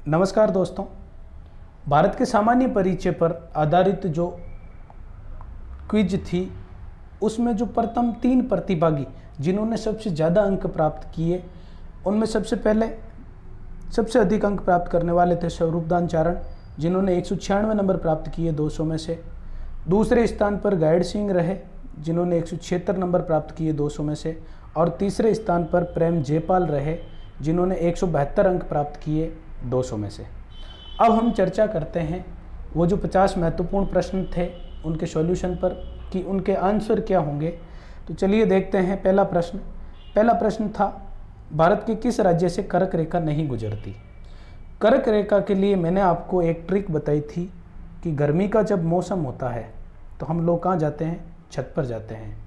नमस्कार दोस्तों। भारत के सामान्य परिचय पर आधारित जो क्विज थी उसमें जो प्रथम 3 प्रतिभागी जिन्होंने सबसे ज़्यादा अंक प्राप्त किए, उनमें सबसे अधिक अंक प्राप्त करने वाले थे स्वरूपदान चारण, जिन्होंने 196 नंबर प्राप्त किए 200 में से। दूसरे स्थान पर गाइड सिंह रहे, जिन्होंने 176 नंबर प्राप्त किए 200 में से। और तीसरे स्थान पर प्रेम जयपाल रहे, जिन्होंने 172 अंक प्राप्त किए 200 में से। अब हम चर्चा करते हैं वो जो 50 महत्वपूर्ण प्रश्न थे उनके सॉल्यूशन पर कि उनके आंसर क्या होंगे। तो चलिए देखते हैं। पहला प्रश्न था, भारत के किस राज्य से कर्क रेखा नहीं गुजरती। कर्क रेखा के लिए मैंने आपको एक ट्रिक बताई थी कि गर्मी का जब मौसम होता है तो हम लोग कहाँ जाते हैं, छत पर जाते हैं।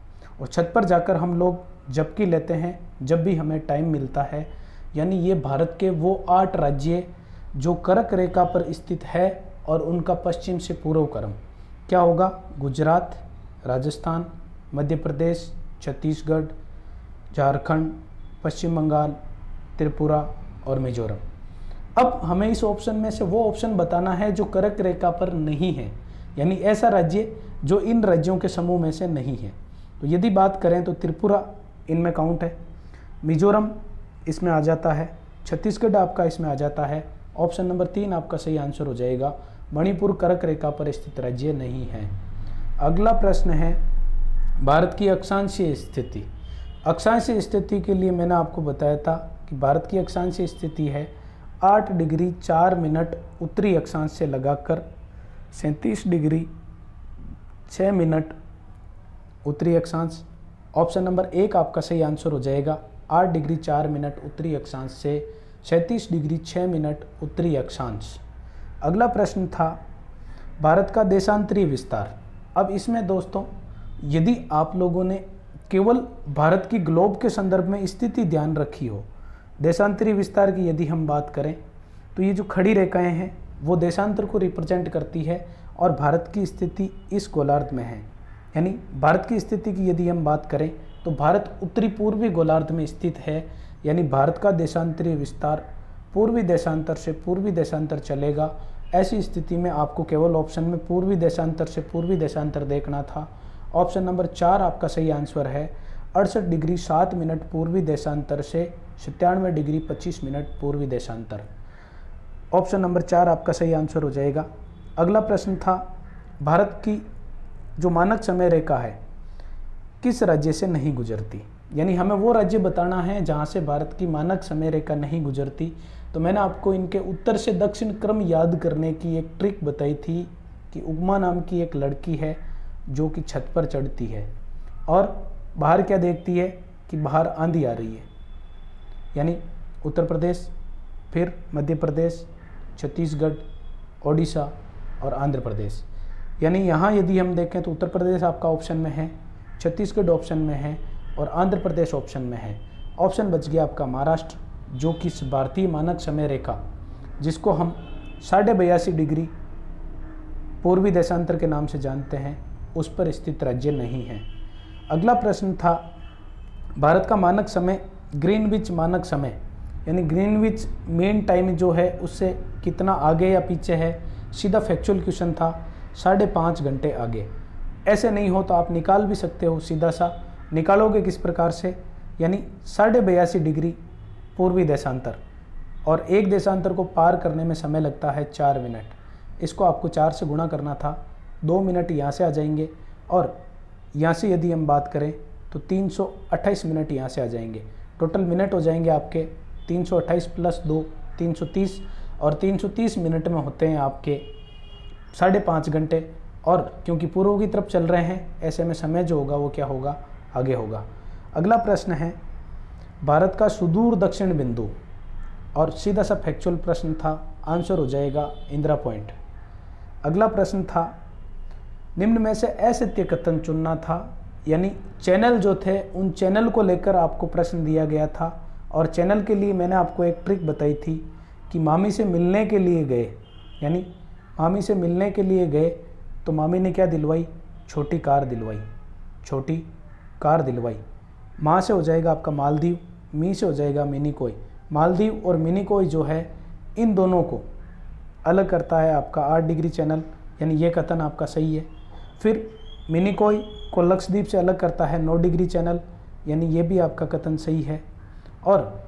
और छत पर जाकर हम लोग झपकी लेते हैं जब भी हमें टाइम मिलता है। यानी ये भारत के वो 8 राज्य जो कर्क रेखा पर स्थित है और उनका पश्चिम से पूर्व क्रम क्या होगा, गुजरात, राजस्थान, मध्य प्रदेश, छत्तीसगढ़, झारखंड, पश्चिम बंगाल, त्रिपुरा और मिजोरम। अब हमें इस ऑप्शन में से वो ऑप्शन बताना है जो कर्क रेखा पर नहीं है, यानी ऐसा राज्य जो इन राज्यों के समूह में से नहीं है। तो यदि बात करें तो त्रिपुरा इनमें काउंट है, मिजोरम इसमें आ जाता है, छत्तीसगढ़ आपका इसमें आ जाता है। ऑप्शन नंबर 3 आपका सही आंसर हो जाएगा। मणिपुर कर्क रेखा पर स्थित राज्य नहीं है। अगला प्रश्न है, भारत की अक्षांशीय स्थिति। अक्षांशीय स्थिति के लिए मैंने आपको बताया था कि भारत की अक्षांशीय स्थिति है 8 डिग्री 4 मिनट उत्तरी अक्षांश से लगाकर 37 डिग्री 6 मिनट उत्तरी अक्षांश। ऑप्शन नंबर 1 आपका सही आंसर हो जाएगा। 8 डिग्री 4 मिनट उत्तरी अक्षांश से 37 डिग्री 6 मिनट उत्तरी अक्षांश। अगला प्रश्न था, भारत का देशांतरीय विस्तार। अब इसमें दोस्तों यदि आप लोगों ने केवल भारत की ग्लोब के संदर्भ में स्थिति ध्यान रखी हो, देशांतरीय विस्तार की यदि हम बात करें तो ये जो खड़ी रेखाएं हैं वो देशांतर को रिप्रेजेंट करती है और भारत की स्थिति इस गोलार्ध में है। यानी भारत की स्थिति की यदि हम बात करें तो भारत उत्तरी पूर्वी गोलार्ध में स्थित है। यानी भारत का देशांतरीय विस्तार पूर्वी देशांतर से पूर्वी देशांतर चलेगा। ऐसी स्थिति में आपको केवल ऑप्शन में पूर्वी देशांतर से पूर्वी देशांतर देखना था। ऑप्शन नंबर 4 आपका सही आंसर है। 68 डिग्री 7 मिनट पूर्वी देशांतर से 97 डिग्री 25 मिनट पूर्वी देशांतर। ऑप्शन नंबर 4 आपका सही आंसर हो जाएगा। अगला प्रश्न था, भारत की जो मानक समय रेखा है किस राज्य से नहीं गुजरती। यानी हमें वो राज्य बताना है जहाँ से भारत की मानक समय रेखा नहीं गुजरती। तो मैंने आपको इनके उत्तर से दक्षिण क्रम याद करने की एक ट्रिक बताई थी कि उगमा नाम की एक लड़की है जो कि छत पर चढ़ती है और बाहर क्या देखती है कि बाहर आंधी आ रही है। यानी उत्तर प्रदेश, फिर मध्य प्रदेश, छत्तीसगढ़, ओडिशा और आंध्र प्रदेश। यानी यहाँ यदि हम देखें तो उत्तर प्रदेश आपका ऑप्शन में है, छत्तीसगढ़ ऑप्शन में है और आंध्र प्रदेश ऑप्शन में है। ऑप्शन बच गया आपका महाराष्ट्र, जो कि भारतीय मानक समय रेखा जिसको हम 82.5 डिग्री पूर्वी देशांतर के नाम से जानते हैं उस पर स्थित राज्य नहीं है। अगला प्रश्न था, भारत का मानक समय ग्रीनविच मानक समय यानी ग्रीनविच मेन टाइम जो है उससे कितना आगे या पीछे है। सीधा फैक्चुअल क्वेश्चन था, 5.5 घंटे आगे। ऐसे नहीं हो तो आप निकाल भी सकते हो, सीधा सा निकालोगे किस प्रकार से, यानी 82.5 डिग्री पूर्वी देशांतर और एक देशांतर को पार करने में समय लगता है 4 मिनट। इसको आपको 4 से गुणा करना था, 2 मिनट यहाँ से आ जाएंगे और यहाँ से यदि हम बात करें तो 328 मिनट यहाँ से आ जाएंगे। टोटल मिनट हो जाएंगे आपके 328 + 2 330 और 330 मिनट में होते हैं आपके 5.5 घंटे। और क्योंकि पूर्व की तरफ चल रहे हैं ऐसे में समय जो होगा वो क्या होगा, आगे होगा। अगला प्रश्न है, भारत का सुदूर दक्षिण बिंदु, और सीधा सा फैक्चुअल प्रश्न था, आंसर हो जाएगा इंदिरा पॉइंट। अगला प्रश्न था, निम्न में से असत्य कथन चुनना था। यानी चैनल जो थे उन चैनल को लेकर आपको प्रश्न दिया गया था और चैनल के लिए मैंने आपको एक ट्रिक बताई थी कि मामी से मिलने के लिए गए, यानी मामी से मिलने के लिए गए तो मामी ने क्या दिलवाई, छोटी कार दिलवाई, छोटी कार दिलवाई। माँ से हो जाएगा आपका मालदीव, मी से हो जाएगा मिनिकोय। मालदीव और मिनिकोय जो है इन दोनों को अलग करता है आपका 8 डिग्री चैनल, यानी ये कथन आपका सही है। फिर मिनिकॉय को लक्षद्वीप से अलग करता है 9 डिग्री चैनल, यानी ये भी आपका कथन सही है। और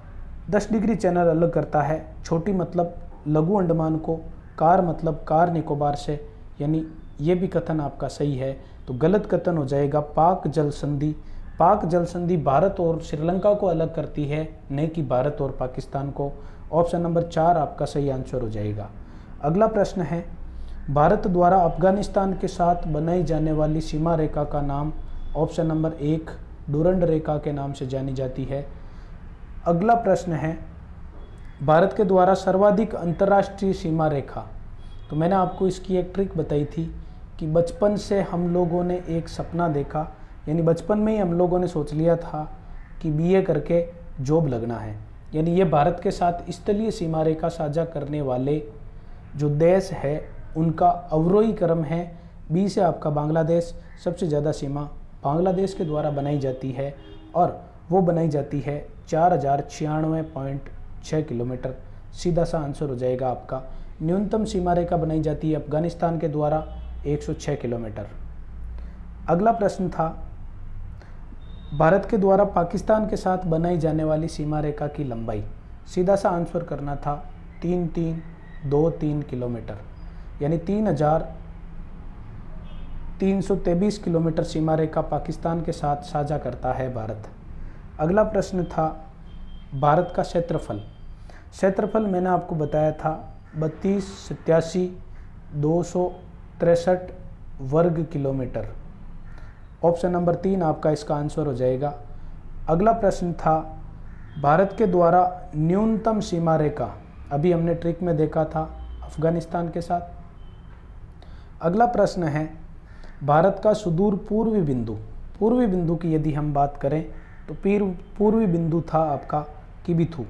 10 डिग्री चैनल अलग करता है छोटी मतलब लघु अंडमान को कार मतलब कार निकोबार से, यानी ये भी कथन आपका सही है। तो गलत कथन हो जाएगा पाक जल संधि। पाक जल संधि भारत और श्रीलंका को अलग करती है, न कि भारत और पाकिस्तान को। ऑप्शन नंबर 4 आपका सही आंसर हो जाएगा। अगला प्रश्न है, भारत द्वारा अफगानिस्तान के साथ बनाई जाने वाली सीमा रेखा का नाम। ऑप्शन नंबर 1 डुरंड रेखा के नाम से जानी जाती है। अगला प्रश्न है, भारत के द्वारा सर्वाधिक अंतर्राष्ट्रीय सीमा रेखा। तो मैंने आपको इसकी एक ट्रिक बताई थी कि बचपन से हम लोगों ने एक सपना देखा, यानी बचपन में ही हम लोगों ने सोच लिया था कि बीए करके जॉब लगना है। यानी ये भारत के साथ स्थलीय सीमा रेखा साझा करने वाले जो देश है उनका अवरोही क्रम है। बी से आपका बांग्लादेश, सबसे ज़्यादा सीमा बांग्लादेश के द्वारा बनाई जाती है और वो बनाई जाती है 4096.6 किलोमीटर। सीधा सा आंसर हो जाएगा आपका। न्यूनतम सीमा रेखा बनाई जाती है अफगानिस्तान के द्वारा 106 किलोमीटर। अगला प्रश्न था, भारत के द्वारा पाकिस्तान के साथ बनाई जाने वाली सीमा रेखा की लंबाई। सीधा सा आंसर करना था 3323 किलोमीटर, यानी 3323 किलोमीटर सीमा रेखा पाकिस्तान के साथ साझा करता है भारत। अगला प्रश्न था, भारत का क्षेत्रफल। क्षेत्रफल मैंने आपको बताया था 3287,263 वर्ग किलोमीटर। ऑप्शन नंबर 3 आपका इसका आंसर हो जाएगा। अगला प्रश्न था, भारत के द्वारा न्यूनतम सीमा रेखा। अभी हमने ट्रिक में देखा था अफगानिस्तान के साथ। अगला प्रश्न है, भारत का सुदूर पूर्वी बिंदु। पूर्वी बिंदु की यदि हम बात करें तो पूर्वी बिंदु था आपका किबिथु,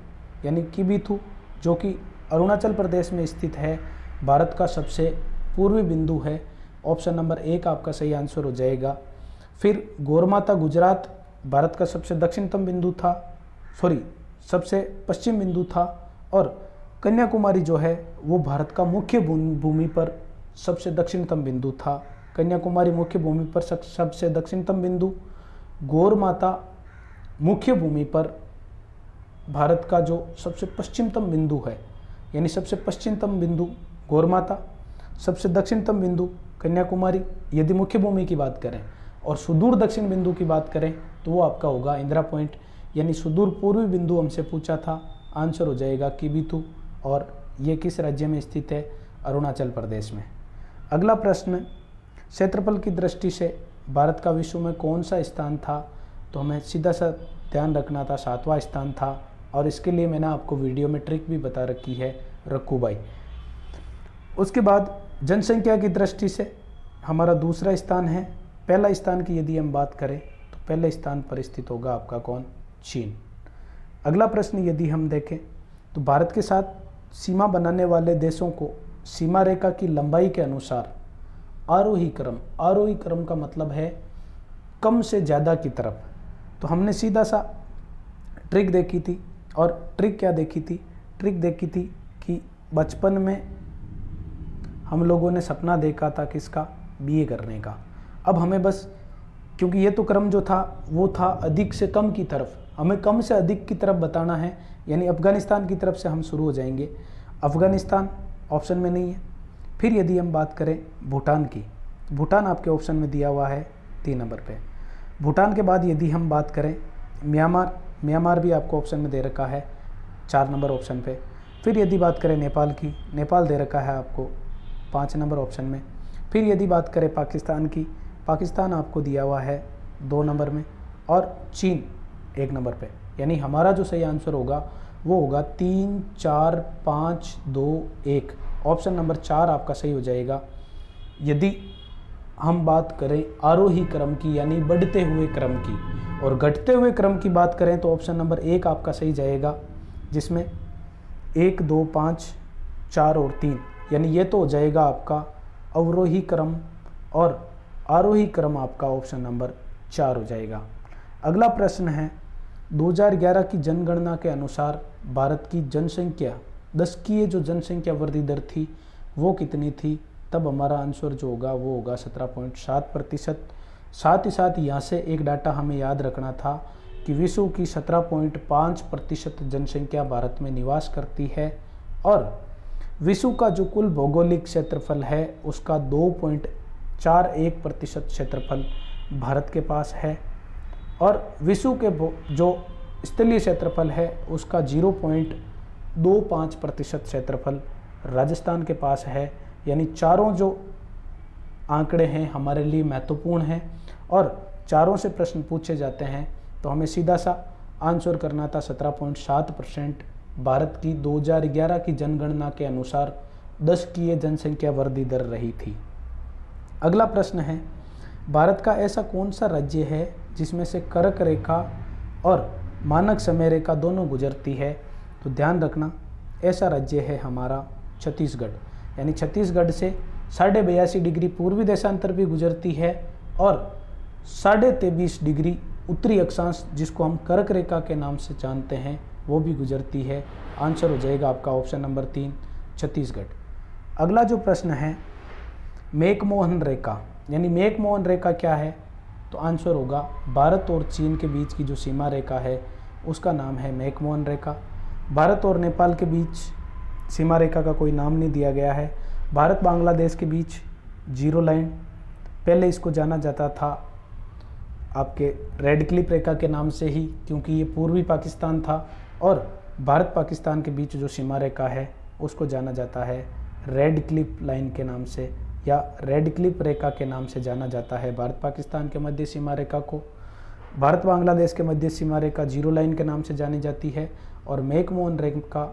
यानी किबिथु जो कि अरुणाचल प्रदेश में स्थित है, भारत का सबसे पूर्वी बिंदु है। ऑप्शन नंबर 1 आपका सही आंसर हो जाएगा। फिर गोरमाता गुजरात भारत का सबसे दक्षिणतम बिंदु था, सबसे पश्चिम बिंदु था। और कन्याकुमारी जो है वो भारत का मुख्य भूमि पर सबसे दक्षिणतम बिंदु था। कन्याकुमारी मुख्य भूमि पर सबसे दक्षिणतम बिंदु, गोरमाता मुख्य भूमि पर भारत का जो सबसे पश्चिमतम बिंदु है, यानी सबसे पश्चिमतम बिंदु गोरमाता, सबसे दक्षिणतम बिंदु कन्याकुमारी यदि मुख्य भूमि की बात करें। और सुदूर दक्षिण बिंदु की बात करें तो वो आपका होगा इंदिरा पॉइंट, यानी सुदूर पूर्वी बिंदु हमसे पूछा था, आंसर हो जाएगा किबिथु। और ये किस राज्य में स्थित है? अरुणाचल प्रदेश में। अगला प्रश्न, क्षेत्रफल की दृष्टि से भारत का विश्व में कौन सा स्थान था? तो हमें सीधा सा ध्यान रखना था 7वां स्थान था। और इसके लिए मैंने आपको वीडियो में ट्रिक भी बता रखी है, रखू भाई। उसके बाद जनसंख्या की दृष्टि से हमारा दूसरा स्थान है। पहला स्थान की यदि हम बात करें तो पहले स्थान पर स्थित होगा आपका कौन? चीन। अगला प्रश्न यदि हम देखें तो भारत के साथ सीमा बनाने वाले देशों को सीमा रेखा की लंबाई के अनुसार आरोही क्रम का मतलब है कम से ज़्यादा की तरफ। तो हमने सीधा सा ट्रिक देखी थी। और ट्रिक क्या देखी थी? ट्रिक देखी थी कि बचपन में हम लोगों ने सपना देखा था किसका? बीए करने का। अब हमें बस, क्योंकि ये तो क्रम जो था वो था अधिक से कम की तरफ, हमें कम से अधिक की तरफ बताना है, यानी अफगानिस्तान की तरफ से हम शुरू हो जाएंगे। अफगानिस्तान ऑप्शन में नहीं है। फिर यदि हम बात करें भूटान की, भूटान आपके ऑप्शन में दिया हुआ है 3 नंबर पे। भूटान के बाद यदि हम बात करें म्यांमार भी आपको ऑप्शन में दे रखा है 4 नंबर ऑप्शन पे। फिर यदि बात करें नेपाल की, नेपाल दे रखा है आपको 5 नंबर ऑप्शन में। फिर यदि बात करें पाकिस्तान की, पाकिस्तान आपको दिया हुआ है 2 नंबर में। और चीन 1 नंबर पे। यानी हमारा जो सही आंसर होगा वो होगा 3, 4, 5, 2, 1। ऑप्शन नंबर 4 आपका सही हो जाएगा। यदि हम बात करें आरोही क्रम की, यानी बढ़ते हुए क्रम की, और घटते हुए क्रम की बात करें तो ऑप्शन नंबर 1 आपका सही जाएगा, जिसमें 1, 2, 5, 4 और 3, यानी ये तो हो जाएगा आपका अवरोही क्रम, और आरोही क्रम आपका ऑप्शन नंबर 4 हो जाएगा। अगला प्रश्न है, 2011 की जनगणना के अनुसार भारत की जनसंख्या दशकीय जो जनसंख्या वृद्धि दर थी वो कितनी थी, तब हमारा आंसर जो होगा वो होगा 17.7%। साथ ही साथ यहाँ से एक डाटा हमें याद रखना था कि विश्व की 17.5% जनसंख्या भारत में निवास करती है और विश्व का जो कुल भौगोलिक क्षेत्रफल है उसका 2.41% क्षेत्रफल भारत के पास है और विश्व के जो स्थलीय क्षेत्रफल है उसका 0.25% क्षेत्रफल राजस्थान के पास है। यानी चारों जो आंकड़े हैं हमारे लिए महत्वपूर्ण हैं और चारों से प्रश्न पूछे जाते हैं तो हमें सीधा सा आंसर करना था 17.7% भारत की 2011 की जनगणना के अनुसार दशकीय जनसंख्या वृद्धि दर रही थी। अगला प्रश्न है, भारत का ऐसा कौन सा राज्य है जिसमें से कर्क रेखा और मानक समय रेखा दोनों गुजरती है? तो ध्यान रखना ऐसा राज्य है हमारा छत्तीसगढ़। यानी छत्तीसगढ़ से 82.5 डिग्री पूर्वी देशांतर भी गुजरती है और 23.5 डिग्री उत्तरी अक्षांश जिसको हम कर्क रेखा के नाम से जानते हैं वो भी गुजरती है। आंसर हो जाएगा आपका ऑप्शन नंबर 3 छत्तीसगढ़। अगला जो प्रश्न है मैकमोहन रेखा, यानी मैकमोहन रेखा क्या है? तो आंसर होगा भारत और चीन के बीच की जो सीमा रेखा है उसका नाम है मैकमोहन रेखा। भारत और नेपाल के बीच सीमा रेखा का कोई नाम नहीं दिया गया है। भारत बांग्लादेश के बीच जीरो लाइन, पहले इसको जाना जाता था आपके रेड क्लिप रेखा के नाम से ही क्योंकि ये पूर्वी पाकिस्तान था और भारत पाकिस्तान के बीच जो सीमा रेखा है उसको जाना जाता है रेड क्लिप लाइन के नाम से या रेड क्लिप रेखा के नाम से जाना जाता है भारत पाकिस्तान के मध्य सीमा रेखा को। भारत बांग्लादेश के मध्य सीमा रेखा जीरो लाइन के नाम से जानी जाती है और मैकमोहन रेखा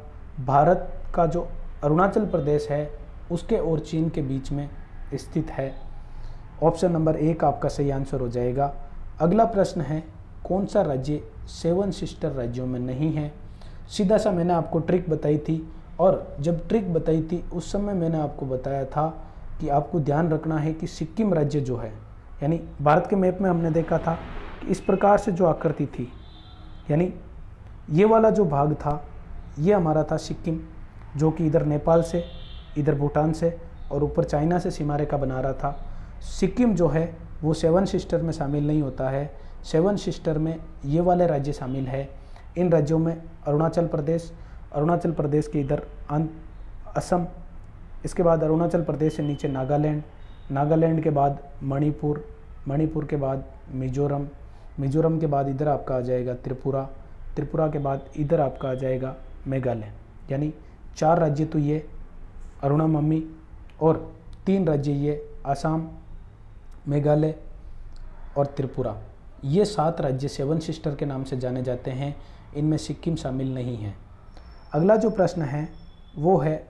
भारत का जो अरुणाचल प्रदेश है उसके और चीन के बीच में स्थित है। ऑप्शन नंबर 1 आपका सही आंसर हो जाएगा। अगला प्रश्न है कौन सा राज्य 7 सिस्टर राज्यों में नहीं है? सीधा सा मैंने आपको ट्रिक बताई थी और जब ट्रिक बताई थी उस समय मैंने आपको बताया था कि आपको ध्यान रखना है कि सिक्किम राज्य जो है, यानी भारत के मैप में हमने देखा था कि इस प्रकार से जो आकृति थी, यानी ये वाला जो भाग था ये हमारा था सिक्किम, जो कि इधर नेपाल से, इधर भूटान से और ऊपर चाइना से सीमा रेखा बना रहा था। सिक्किम जो है वो 7 सिस्टर में शामिल नहीं होता है। 7 सिस्टर में ये वाले राज्य शामिल है। इन राज्यों में अरुणाचल प्रदेश के इधर असम, इसके बाद अरुणाचल प्रदेश से नीचे नागालैंड के बाद मणिपुर के बाद मिजोरम के बाद इधर आपका आ जाएगा त्रिपुरा के बाद इधर आपका आ जाएगा मेघालय। यानी 4 राज्य तो ये अरुणा मम्मी और 3 राज्य ये आसाम, मेघालय और त्रिपुरा। ये 7 राज्य 7 सिस्टर के नाम से जाने जाते हैं। इनमें सिक्किम शामिल नहीं है। अगला जो प्रश्न है वो है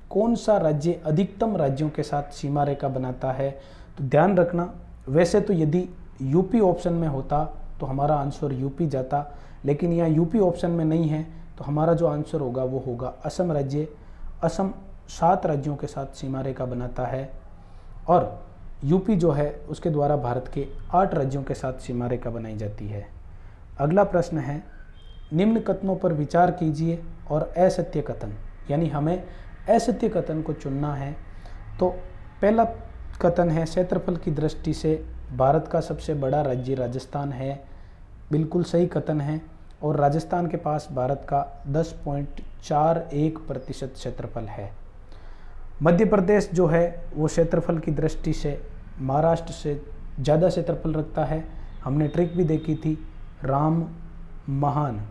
कौन सा राज्य अधिकतम राज्यों के साथ सीमा रेखा बनाता है? तो ध्यान रखना, वैसे तो यदि यूपी ऑप्शन में होता तो हमारा आंसर यूपी जाता, लेकिन यहाँ यूपी ऑप्शन में नहीं है तो हमारा जो आंसर होगा वो होगा असम राज्य। असम 7 राज्यों के साथ सीमा रेखा बनाता है और यूपी जो है उसके द्वारा भारत के 8 राज्यों के साथ सीमा रेखा बनाई जाती है। अगला प्रश्न है निम्न कथनों पर विचार कीजिए और असत्य कथन, यानी हमें असत्य कथन को चुनना है। तो पहला कथन है क्षेत्रफल की दृष्टि से भारत का सबसे बड़ा राज्य राजस्थान है। बिल्कुल सही कथन है और राजस्थान के पास भारत का 10.41% क्षेत्रफल है। मध्य प्रदेश जो है वो क्षेत्रफल की दृष्टि से महाराष्ट्र से ज़्यादा क्षेत्रफल रखता है। हमने ट्रिक भी देखी थी राम महान,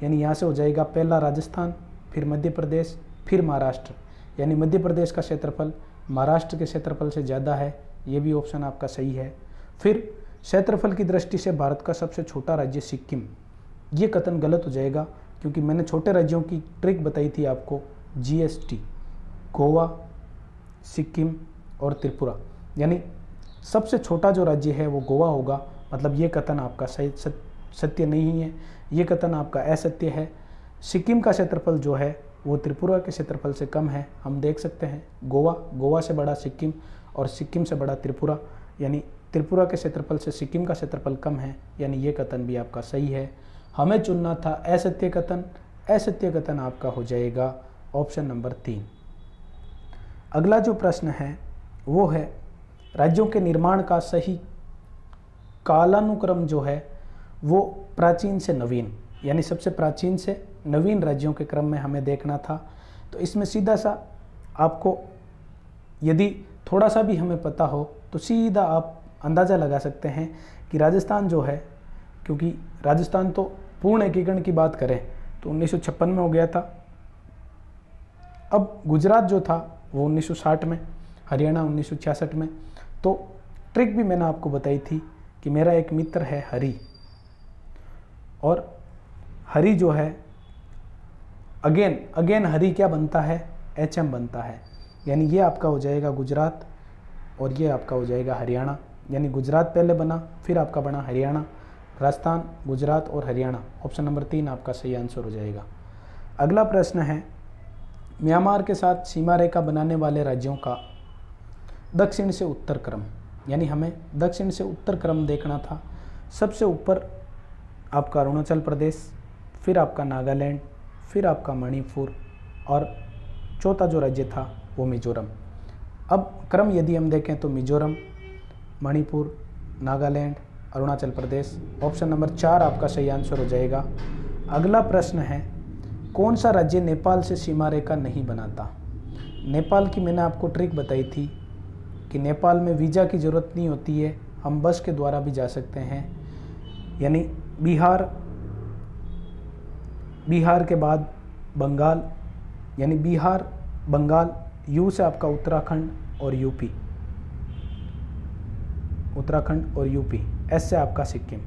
यानी यहाँ से हो जाएगा पहला राजस्थान, फिर मध्य प्रदेश, फिर महाराष्ट्र। यानी मध्य प्रदेश का क्षेत्रफल महाराष्ट्र के क्षेत्रफल से ज़्यादा है। ये भी ऑप्शन आपका सही है। फिर क्षेत्रफल की दृष्टि से भारत का सबसे छोटा राज्य सिक्किम, ये कथन गलत हो जाएगा क्योंकि मैंने छोटे राज्यों की ट्रिक बताई थी आपको, GST, गोवा, सिक्किम और त्रिपुरा। यानी सबसे छोटा जो राज्य है वो गोवा होगा, मतलब ये कथन आपका सत्य नहीं है, ये कथन आपका असत्य है। सिक्किम का क्षेत्रफल जो है वो त्रिपुरा के क्षेत्रफल से कम है। हम देख सकते हैं गोवा से बड़ा सिक्किम और सिक्किम से बड़ा त्रिपुरा, यानी त्रिपुरा के क्षेत्रफल से सिक्किम का क्षेत्रफल कम है, यानी ये कथन भी आपका सही है। हमें चुनना था असत्य कथन। असत्य कथन आपका हो जाएगा ऑप्शन नंबर 3। अगला जो प्रश्न है वो है राज्यों के निर्माण का सही कालानुक्रम जो है वो प्राचीन से नवीन, यानी सबसे प्राचीन से नवीन राज्यों के क्रम में हमें देखना था। तो इसमें सीधा सा आपको यदि थोड़ा सा भी हमें पता हो तो सीधा आप अंदाज़ा लगा सकते हैं कि राजस्थान जो है, क्योंकि राजस्थान तो पूर्ण एकीकरण की बात करें तो 1956 में हो गया था। अब गुजरात जो था वो 1960 में, हरियाणा 1966 में। तो ट्रिक भी मैंने आपको बताई थी कि मेरा एक मित्र है हरी, और हरी जो है अगेन हरी क्या बनता है, HM बनता है, यानी ये आपका हो जाएगा गुजरात और ये आपका हो जाएगा हरियाणा। यानी गुजरात पहले बना, फिर आपका बना हरियाणा। राजस्थान, गुजरात और हरियाणा, ऑप्शन नंबर 3 आपका सही आंसर हो जाएगा। अगला प्रश्न है म्यांमार के साथ सीमा रेखा बनाने वाले राज्यों का दक्षिण से उत्तर क्रम, यानी हमें दक्षिण से उत्तर क्रम देखना था। सबसे ऊपर आपका अरुणाचल प्रदेश, फिर आपका नागालैंड, फिर आपका मणिपुर और चौथा जो राज्य था वो मिजोरम। अब क्रम यदि हम देखें तो मिजोरम, मणिपुर, नागालैंड, अरुणाचल प्रदेश, ऑप्शन नंबर 4 आपका सही आंसर हो जाएगा। अगला प्रश्न है कौन सा राज्य नेपाल से सीमा रेखा नहीं बनाता। नेपाल की मैंने आपको ट्रिक बताई थी कि नेपाल में वीज़ा की ज़रूरत नहीं होती है, हम बस के द्वारा भी जा सकते हैं। यानी बिहार के बाद बंगाल, यानी बिहार, बंगाल, यू से आपका उत्तराखंड और यूपी, उत्तराखंड और यूपी, एस से आपका सिक्किम।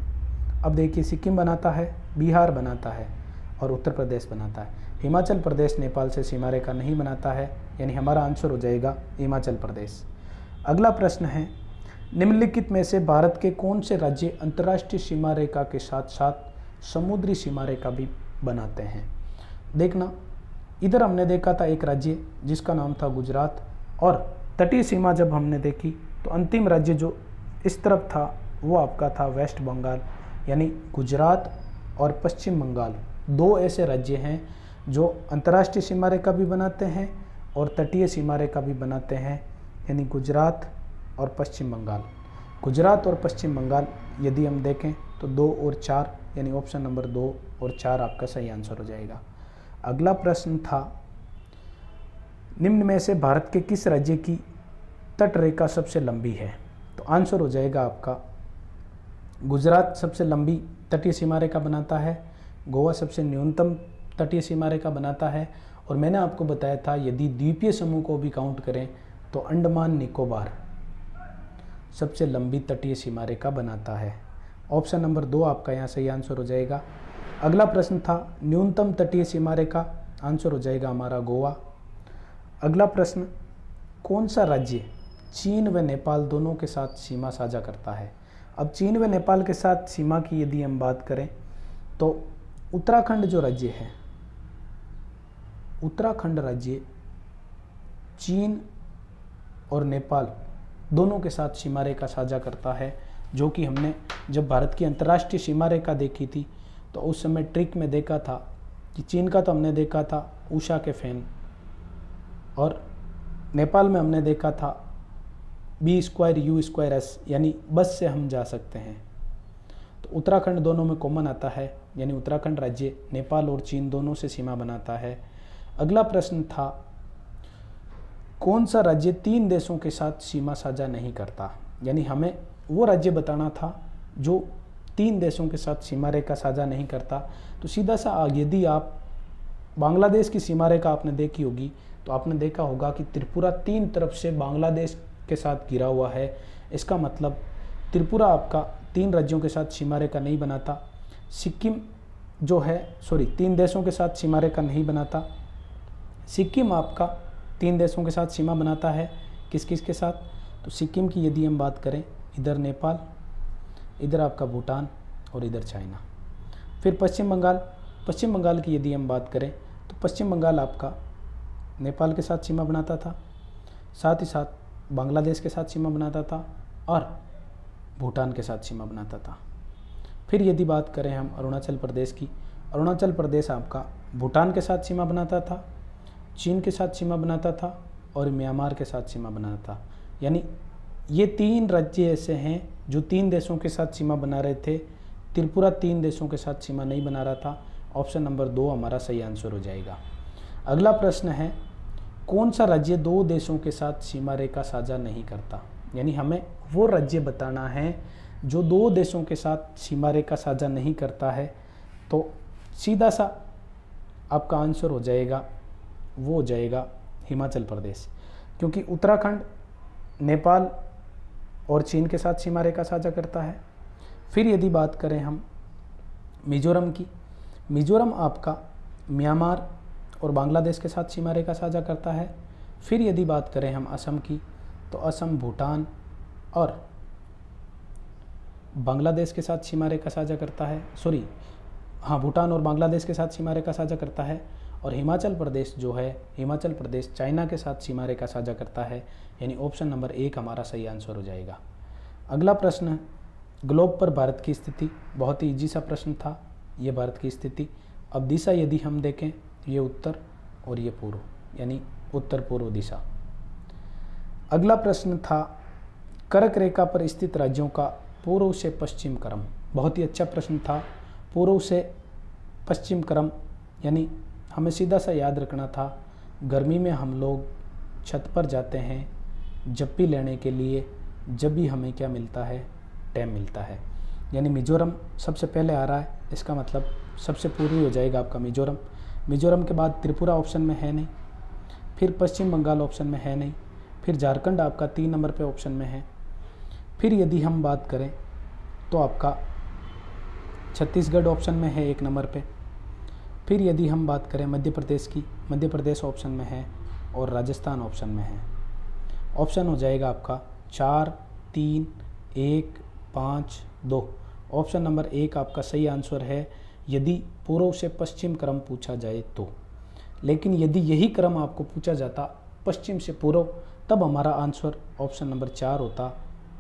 अब देखिए सिक्किम बनाता है, बिहार बनाता है और उत्तर प्रदेश बनाता है। हिमाचल प्रदेश नेपाल से सीमा रेखा नहीं बनाता है, यानी हमारा आंसर हो जाएगा हिमाचल प्रदेश। अगला प्रश्न है निम्नलिखित में से भारत के कौन से राज्य अंतर्राष्ट्रीय सीमा रेखा के साथ साथ समुद्री सीमा रेखा भी बनाते हैं। देखना, इधर हमने देखा था एक राज्य जिसका नाम था गुजरात, और तटीय सीमा जब हमने देखी तो अंतिम राज्य जो इस तरफ था वो आपका था वेस्ट बंगाल। यानी गुजरात और पश्चिम बंगाल दो ऐसे राज्य हैं जो अंतर्राष्ट्रीय सीमा रेखा भी बनाते हैं और तटीय सीमा रेखा भी बनाते हैं, यानी गुजरात और पश्चिम बंगाल। गुजरात और पश्चिम बंगाल यदि हम देखें तो 2 और 4, यानी ऑप्शन नंबर 2 और 4 आपका सही आंसर हो जाएगा। अगला प्रश्न था निम्न में से भारत के किस राज्य की तट रेखा सबसे लंबी है। तो आंसर हो जाएगा आपका गुजरात सबसे लंबी तटीय सीमा रेखा बनाता है, गोवा सबसे न्यूनतम तटीय सीमा रेखा बनाता है, और मैंने आपको बताया था यदि द्वीपीय समूह को भी काउंट करें तो अंडमान निकोबार सबसे लंबी तटीय सीमा रेखा बनाता है। ऑप्शन नंबर 2 आपका यहाँ सही आंसर हो जाएगा। अगला प्रश्न था न्यूनतम तटीय सीमा रेखा, आंसर हो जाएगा हमारा गोवा। अगला प्रश्न कौन सा राज्य चीन व नेपाल दोनों के साथ सीमा साझा करता है। अब चीन व नेपाल के साथ सीमा की यदि हम बात करें तो उत्तराखंड जो राज्य है, उत्तराखंड राज्य चीन और नेपाल दोनों के साथ सीमा रेखा साझा करता है, जो कि हमने जब भारत की अंतर्राष्ट्रीय सीमा रेखा देखी थी तो उस समय ट्रिक में देखा था कि चीन का तो हमने देखा था उषा के फैन, और नेपाल में हमने देखा था B²U²S, यानी बस से हम जा सकते हैं। तो उत्तराखंड दोनों में कॉमन आता है, यानी उत्तराखंड राज्य नेपाल और चीन दोनों से सीमा बनाता है। अगला प्रश्न था कौन सा राज्य 3 देशों के साथ सीमा साझा नहीं करता, यानी हमें वो राज्य बताना था जो 3 देशों के साथ सीमा रेखा साझा नहीं करता। तो सीधा सा यदि आप बांग्लादेश की सीमा रेखा आपने देखी होगी तो आपने देखा होगा कि त्रिपुरा 3 तरफ से बांग्लादेश के साथ घिरा हुआ है। इसका मतलब त्रिपुरा आपका 3 राज्यों के साथ सीमा रेखा नहीं बनाता। सिक्किम जो है 3 देशों के साथ सीमा रेखा नहीं बनाता। सिक्किम आपका 3 देशों के साथ सीमा बनाता है। किस किस के साथ? तो सिक्किम की यदि हम बात करें, इधर नेपाल, इधर आपका भूटान और इधर चाइना। फिर पश्चिम बंगाल की यदि हम बात करें तो पश्चिम बंगाल आपका नेपाल के साथ सीमा बनाता था, साथ ही साथ बांग्लादेश के साथ सीमा बनाता था और भूटान के साथ सीमा बनाता था। फिर यदि बात करें हम अरुणाचल प्रदेश की, अरुणाचल प्रदेश आपका भूटान के साथ सीमा बनाता था चीन के साथ सीमा बनाता था और म्यांमार के साथ सीमा बनाता था। यानी ये 3 राज्य ऐसे हैं जो 3 देशों के साथ सीमा बना रहे थे। त्रिपुरा 3 देशों के साथ सीमा नहीं बना रहा था। ऑप्शन नंबर 2 हमारा सही आंसर हो जाएगा। अगला प्रश्न है, कौन सा राज्य 2 देशों के साथ सीमा रेखा साझा नहीं करता? यानी हमें वो राज्य बताना है जो 2 देशों के साथ सीमा रेखा साझा नहीं करता है। तो सीधा सा आपका आंसर हो जाएगा, वो हो जाएगा हिमाचल प्रदेश, क्योंकि उत्तराखंड नेपाल और चीन के साथ सीमा रेखा साझा करता है। फिर यदि बात करें हम मिजोरम की, मिजोरम आपका म्यांमार और बांग्लादेश के साथ सीमा रेखा साझा करता है। फिर यदि बात करें हम असम की, तो असम भूटान और बांग्लादेश के साथ सीमा रेखा साझा करता है। भूटान और बांग्लादेश के साथ सीमा रेखा साझा करता है। और हिमाचल प्रदेश जो है, हिमाचल प्रदेश चाइना के साथ सीमा रेखा साझा करता है। यानी ऑप्शन नंबर 1 हमारा सही आंसर हो जाएगा। अगला प्रश्न, ग्लोब पर भारत की स्थिति। बहुत ही ईजी सा प्रश्न था ये, भारत की स्थिति। अब दिशा यदि हम देखें, ये उत्तर और ये पूर्व, यानी उत्तर पूर्व दिशा। अगला प्रश्न था, कर्क रेखा पर स्थित राज्यों का पूर्व से पश्चिम क्रम। बहुत ही अच्छा प्रश्न था। पूर्व से पश्चिम क्रम, यानी हमें सीधा सा याद रखना था, गर्मी में हम लोग छत पर जाते हैं जप्पी लेने के लिए, जब भी हमें क्या मिलता है, टैम मिलता है। यानी मिजोरम सबसे पहले आ रहा है, इसका मतलब सबसे पूर्वी हो जाएगा आपका मिजोरम। मिजोरम के बाद त्रिपुरा ऑप्शन में है नहीं, फिर पश्चिम बंगाल ऑप्शन में है नहीं, फिर झारखंड आपका 3 नंबर पे ऑप्शन में है। फिर यदि हम बात करें तो आपका छत्तीसगढ़ ऑप्शन में है 1 नंबर पे। फिर यदि हम बात करें मध्य प्रदेश की, मध्य प्रदेश ऑप्शन में है और राजस्थान ऑप्शन में है। ऑप्शन हो जाएगा आपका 4, 3, 1, 5, 2। ऑप्शन नंबर 1 आपका सही आंसर है यदि पूर्व से पश्चिम क्रम पूछा जाए तो। लेकिन यदि यही क्रम आपको पूछा जाता पश्चिम से पूर्व, तब हमारा आंसर ऑप्शन नंबर 4 होता,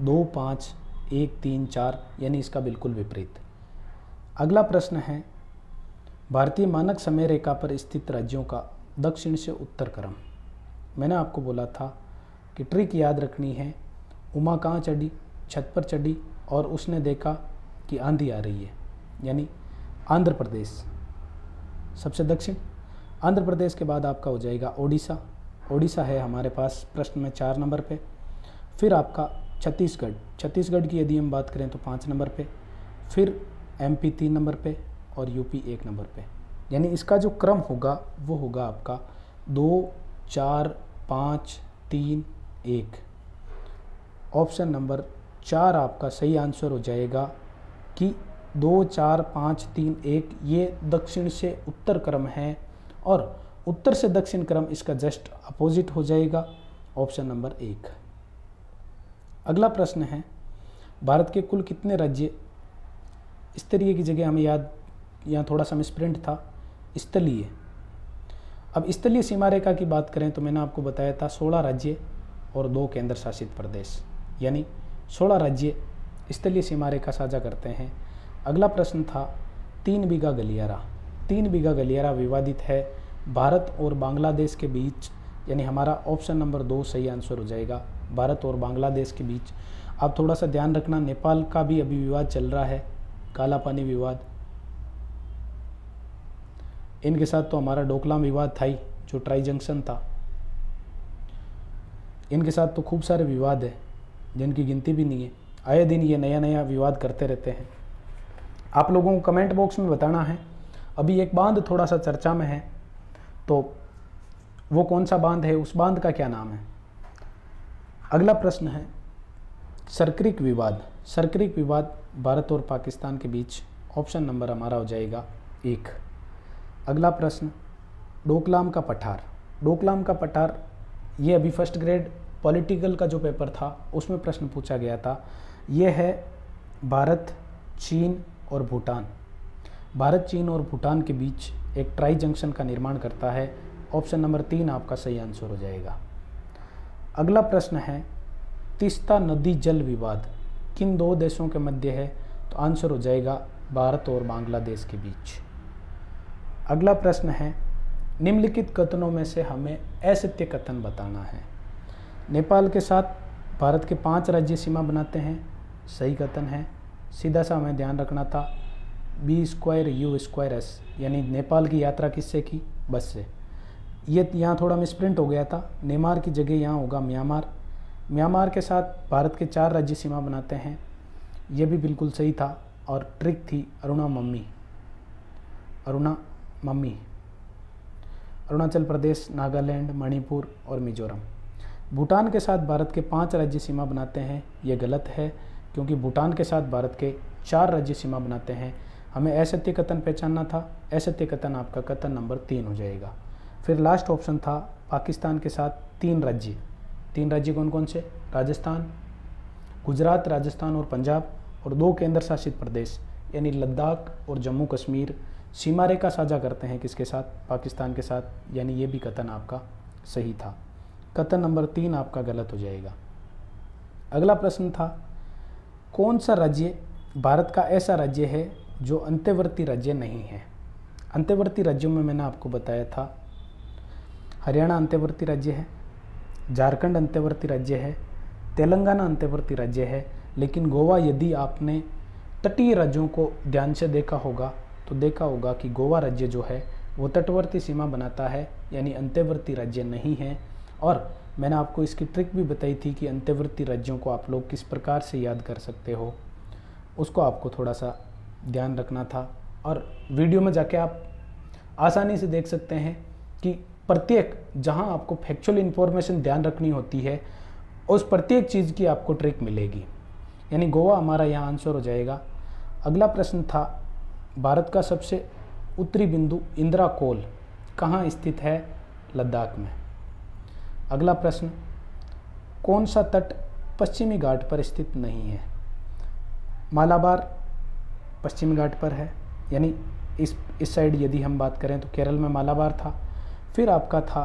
2, 5, 1, 3, 4, यानी इसका बिल्कुल विपरीत। अगला प्रश्न है, भारतीय मानक समय रेखा पर स्थित राज्यों का दक्षिण से उत्तर क्रम। मैंने आपको बोला था कि ट्रिक याद रखनी है। उमा कहाँ चढ़ी? छत पर चढ़ी और उसने देखा कि आंधी आ रही है, यानी आंध्र प्रदेश सबसे दक्षिण। आंध्र प्रदेश के बाद आपका हो जाएगा ओडिशा। ओडिशा है हमारे पास प्रश्न में 4 नंबर पे। फिर आपका छत्तीसगढ़, छत्तीसगढ़ की यदि हम बात करें तो 5 नंबर पे। फिर एमपी 3 नंबर पे और यूपी 1 नंबर पे। यानी इसका जो क्रम होगा वो होगा आपका 2, 4, 5, 3, 1। ऑप्शन नंबर 4 आपका सही आंसर हो जाएगा कि 2, 4, 5, 3, 1 ये दक्षिण से उत्तर क्रम है और उत्तर से दक्षिण क्रम इसका जस्ट अपोजिट हो जाएगा, ऑप्शन नंबर 1। अगला प्रश्न है, भारत के कुल कितने राज्य, स्तरीय की जगह हमें याद, यहाँ थोड़ा सा मिसप्रिंट था, स्थलीय। अब स्थलीय सीमा रेखा की बात करें तो मैंने आपको बताया था 16 राज्य और 2 केंद्र शासित प्रदेश, यानी 16 राज्य स्थलीय सीमा रेखा साझा करते हैं। अगला प्रश्न था 3 बीघा गलियारा। 3 बीघा गलियारा विवादित है भारत और बांग्लादेश के बीच, यानी हमारा ऑप्शन नंबर 2 सही आंसर हो जाएगा, भारत और बांग्लादेश के बीच। आप थोड़ा सा ध्यान रखना, नेपाल का भी अभी विवाद चल रहा है, काला पानी विवाद। इनके साथ तो हमारा डोकलाम विवाद था ही, जो ट्राई जंक्शन था। इनके साथ तो खूब सारे विवाद है जिनकी गिनती भी नहीं है। आए दिन ये नया नया विवाद करते रहते हैं। आप लोगों को कमेंट बॉक्स में बताना है। अभी एक बांध थोड़ा सा चर्चा में है, तो वो कौन सा बांध है, उस बांध का क्या नाम है। अगला प्रश्न है सरक्रिक विवाद। सरक्रिक विवाद भारत और पाकिस्तान के बीच, ऑप्शन नंबर हमारा हो जाएगा 1। अगला प्रश्न डोकलाम का पठार। डोकलाम का पठार ये अभी फर्स्ट ग्रेड पॉलिटिकल का जो पेपर था उसमें प्रश्न पूछा गया था। ये है भारत, चीन और भूटान। भारत, चीन और भूटान के बीच एक ट्राई जंक्शन का निर्माण करता है, ऑप्शन नंबर 3 आपका सही आंसर हो जाएगा। अगला प्रश्न है तीस्ता नदी जल विवाद किन 2 देशों के मध्य है, तो आंसर हो जाएगा भारत और बांग्लादेश के बीच। अगला प्रश्न है निम्नलिखित कथनों में से हमें असत्य कथन बताना है। नेपाल के साथ भारत के 5 राज्य सीमा बनाते हैं, सही कथन है। सीधा सा हमें ध्यान रखना था, B²U²S, यानी नेपाल की यात्रा किससे की? बस से। ये यहाँ थोड़ा मिसप्रिंट हो गया था, नेमार की जगह यहाँ होगा म्यांमार। म्यांमार के साथ भारत के 4 राज्य सीमा बनाते हैं, ये भी बिल्कुल सही था। और ट्रिक थी अरुणा मम्मी, अरुणाचल प्रदेश, नागालैंड, मणिपुर और मिजोरम। भूटान के साथ भारत के 5 राज्य सीमा बनाते हैं, ये गलत है, क्योंकि भूटान के साथ भारत के 4 राज्य सीमा बनाते हैं। हमें असत्य कथन पहचानना था, असत्य कथन आपका कथन नंबर 3 हो जाएगा। फिर लास्ट ऑप्शन था पाकिस्तान के साथ 3 राज्य। 3 राज्य कौन कौन से? राजस्थान, गुजरात, राजस्थान और पंजाब, और 2 केंद्र शासित प्रदेश यानी लद्दाख और जम्मू कश्मीर सीमा रेखा साझा करते हैं किसके साथ? पाकिस्तान के साथ, यानी ये भी कथन आपका सही था। कथन नंबर 3 आपका गलत हो जाएगा। अगला प्रश्न था, कौन सा राज्य भारत का ऐसा राज्य है जो अंत्यवर्ती राज्य नहीं है? अंत्यवर्ती राज्यों में मैंने आपको बताया था, हरियाणा अंत्यवर्ती राज्य है, झारखंड अंत्यवर्ती राज्य है, तेलंगाना अंत्यवर्ती राज्य है, लेकिन गोवा, यदि आपने तटीय राज्यों को ध्यान से देखा होगा तो देखा होगा कि गोवा राज्य जो है वो तटवर्ती सीमा बनाता है, यानी अंत्यवर्ती राज्य नहीं है। और मैंने आपको इसकी ट्रिक भी बताई थी कि अंत्यवर्ती राज्यों को आप लोग किस प्रकार से याद कर सकते हो, उसको आपको थोड़ा सा ध्यान रखना था। और वीडियो में जाके आप आसानी से देख सकते हैं कि प्रत्येक, जहां आपको फैक्चुअल इन्फॉर्मेशन ध्यान रखनी होती है, उस प्रत्येक चीज़ की आपको ट्रिक मिलेगी, यानी गोवा हमारा यहाँ आंसर हो जाएगा। अगला प्रश्न था, भारत का सबसे उत्तरी बिंदु इंदिरा कोल कहाँ स्थित है? लद्दाख में। अगला प्रश्न, कौन सा तट पश्चिमी घाट पर स्थित नहीं है? मालाबार पश्चिमी घाट पर है, यानी इस साइड यदि हम बात करें तो केरल में मालाबार था। फिर आपका था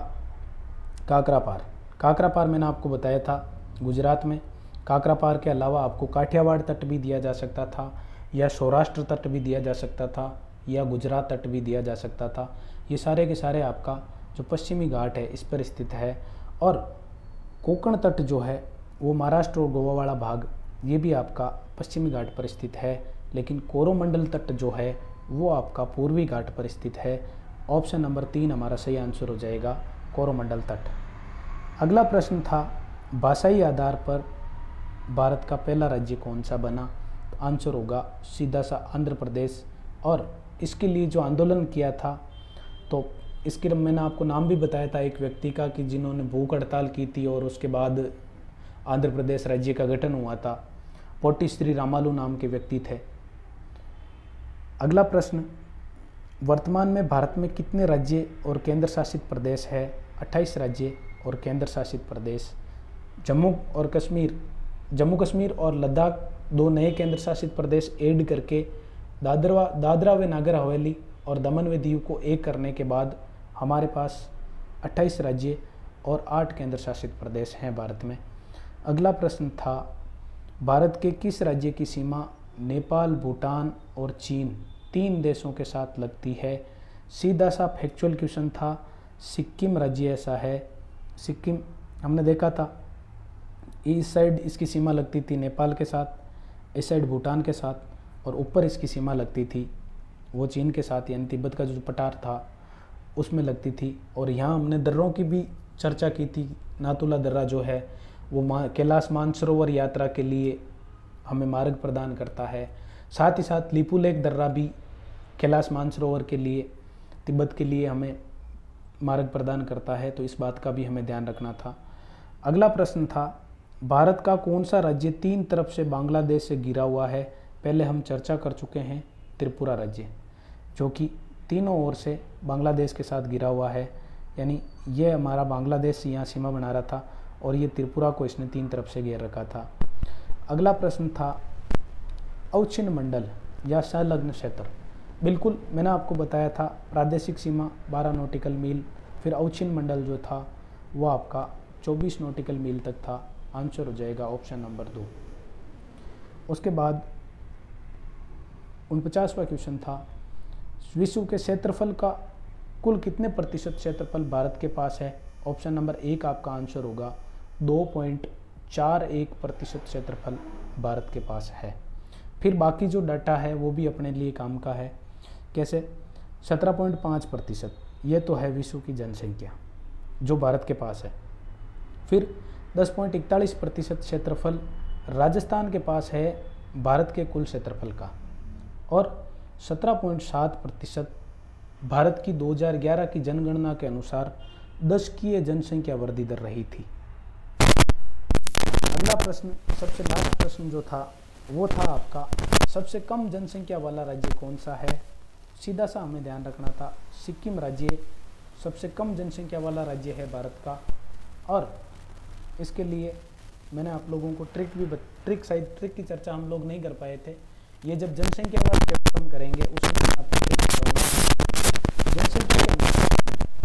काकरापार। काकरापार मैंने आपको बताया था गुजरात में। काकरापार के अलावा आपको काठियावाड़ तट भी दिया जा सकता था, या सौराष्ट्र तट भी दिया जा सकता था, या गुजरात तट भी दिया जा सकता था। ये सारे के सारे आपका जो पश्चिमी घाट है इस पर स्थित है। और कोंकण तट जो है वो महाराष्ट्र और गोवा वाला भाग, ये भी आपका पश्चिमी घाट पर स्थित है, लेकिन कोरोमंडल तट जो है वो आपका पूर्वी घाट पर स्थित है। ऑप्शन नंबर 3 हमारा सही आंसर हो जाएगा, कोरोमंडल तट। अगला प्रश्न था, भाषाई आधार पर भारत का पहला राज्य कौन सा बना? तो आंसर होगा सीधा सा आंध्र प्रदेश। और इसके लिए जो आंदोलन किया था, तो इसके मैंने आपको नाम भी बताया था एक व्यक्ति का, कि जिन्होंने भूख हड़ताल की थी और उसके बाद आंध्र प्रदेश राज्य का गठन हुआ था। पोटी श्री रामालू नाम के व्यक्ति थे। अगला प्रश्न, वर्तमान में भारत में कितने राज्य और केंद्र शासित प्रदेश है? 28 राज्य और केंद्र शासित प्रदेश। जम्मू कश्मीर और लद्दाख 2 नए केंद्र शासित प्रदेश ऐड करके दादरा व नागर हवेली और दमन व दीव को एक करने के बाद हमारे पास 28 राज्य और 8 केंद्र शासित प्रदेश हैं भारत में। अगला प्रश्न था, भारत के किस राज्य की सीमा नेपाल, भूटान और चीन 3 देशों के साथ लगती है? सीधा सा फैक्चुअल क्वेश्चन था, सिक्किम राज्य ऐसा है। सिक्किम हमने देखा था, इस साइड इसकी सीमा लगती थी नेपाल के साथ, इस साइड भूटान के साथ, और ऊपर इसकी सीमा लगती थी वो चीन के साथ, यानी तिब्बत का जो पठार था उसमें लगती थी। और यहाँ हमने दर्रों की भी चर्चा की थी। नाथुला दर्रा जो है वो कैलाश मानसरोवर यात्रा के लिए हमें मार्ग प्रदान करता है। साथ ही साथ लिपुलेख दर्रा भी कैलाश मानसरोवर के लिए, तिब्बत के लिए हमें मार्ग प्रदान करता है, तो इस बात का भी हमें ध्यान रखना था। अगला प्रश्न था, भारत का कौन सा राज्य 3 तरफ से बांग्लादेश से घिरा हुआ है? पहले हम चर्चा कर चुके हैं, त्रिपुरा राज्य, जो कि तीनों ओर से बांग्लादेश के साथ घिरा हुआ है, यानी ये हमारा बांग्लादेश से यहाँ सीमा बना रहा था, और ये त्रिपुरा को इसने 3 तरफ से घेर रखा था। अगला प्रश्न था, अवच्छिन्न मंडल या संलग्न क्षेत्र। बिल्कुल मैंने आपको बताया था, प्रादेशिक सीमा 12 नॉटिकल मील, फिर अवच्छिन्न मंडल जो था वो आपका 24 नॉटिकल मील तक था। आंसर हो जाएगा ऑप्शन नंबर 2। उसके बाद 49वां क्वेश्चन था, विश्व के क्षेत्रफल का कुल कितने प्रतिशत क्षेत्रफल भारत के पास है? ऑप्शन नंबर 1 आपका आंसर होगा 2.41% क्षेत्रफल भारत के पास है। फिर बाकी जो डाटा है वो भी अपने लिए काम का है। कैसे? 17.5% ये तो है विश्व की जनसंख्या जो भारत के पास है। फिर 10.41% क्षेत्रफल राजस्थान के पास है भारत के कुल क्षेत्रफल का, और 17.7% भारत की 2011 की जनगणना के अनुसार दशकीय जनसंख्या वृद्धि दर रही थी। अगला प्रश्न, सबसे लास्ट प्रश्न जो था वो था आपका सबसे कम जनसंख्या वाला राज्य कौन सा है? सीधा सा हमें ध्यान रखना था, सिक्किम राज्य सबसे कम जनसंख्या वाला राज्य है भारत का। और इसके लिए मैंने आप लोगों को ट्रिक की चर्चा हम लोग नहीं कर पाए थे। ये जब जनसंख्या वाला पेपर हम करेंगे उसमें मैं आपको ट्रिक बताऊंगा।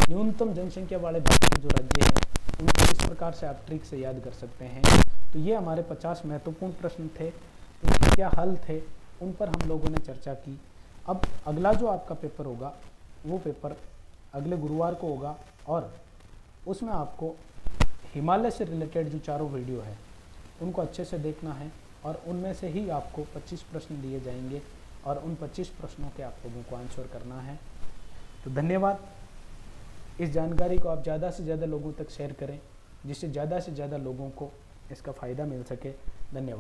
न्यूनतम जनसंख्या वाले भारत के जो राज्य हैं उनको इस प्रकार से आप ट्रिक से याद कर सकते हैं। तो ये हमारे 50 महत्वपूर्ण प्रश्न थे, उनके क्या हल थे उन पर हम लोगों ने चर्चा की। अब अगला जो आपका पेपर होगा वो पेपर अगले गुरुवार को होगा, और उसमें आपको हिमालय से रिलेटेड जो चारों वीडियो है उनको अच्छे से देखना है, और उनमें से ही आपको 25 प्रश्न दिए जाएंगे और उन 25 प्रश्नों के आप लोगों को आंसर करना है। तो धन्यवाद। इस जानकारी को आप ज़्यादा से ज़्यादा लोगों तक शेयर करें जिससे ज़्यादा से ज़्यादा लोगों को इसका फ़ायदा मिल सके। धन्यवाद।